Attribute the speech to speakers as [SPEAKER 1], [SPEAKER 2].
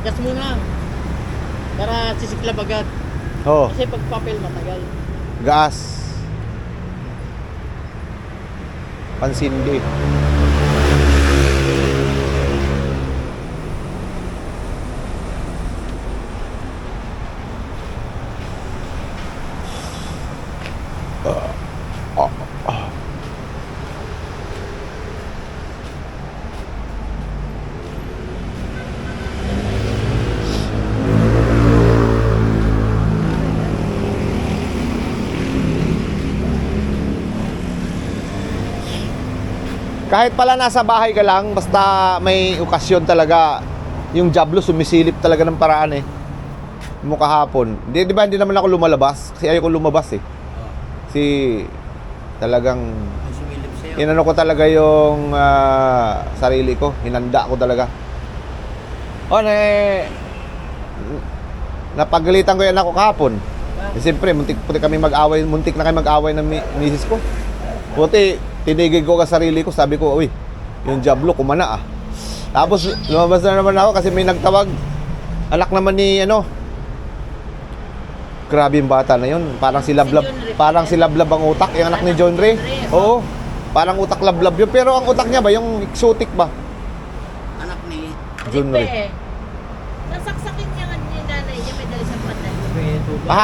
[SPEAKER 1] gas muna. Para sisiklab agad.
[SPEAKER 2] Oh,
[SPEAKER 1] Kasi pag papel matagal.
[SPEAKER 2] gas. Pansindi. Kahit pala nasa bahay ka lang, basta may okasyon talaga, yung Diablo sumisilip talaga ng paraan eh. Mo kahapon. Di ba hindi naman ako lumalabas? Kasi ayoko lumabas eh. Kasi talagang
[SPEAKER 1] Ang sumilip sa'yo.
[SPEAKER 2] inano ko talaga yung sarili ko. Hinanda ko talaga. Napagalitan ko yan ako kahapon. Eh, siyempre, muntik kami mag-away, muntik na kayo mag-away ng misis ko. Buti, tinigil ko ka sarili ko, sabi ko, uy, yung Diablo, kumana ah. Tapos, lumabas na naman ako kasi may nagtawag. Anak naman ni, grabe yung bata na yun. Parang si Lablab ang utak, yung anak ni John Ray. Oo, parang utak Lablab yun. Pero ang utak niya ba, yung exotic ba?
[SPEAKER 1] Anak ni
[SPEAKER 2] John Ray.
[SPEAKER 3] Nasaksakin niya nga ni nanay niya, may dali sa panay.
[SPEAKER 1] Pedro.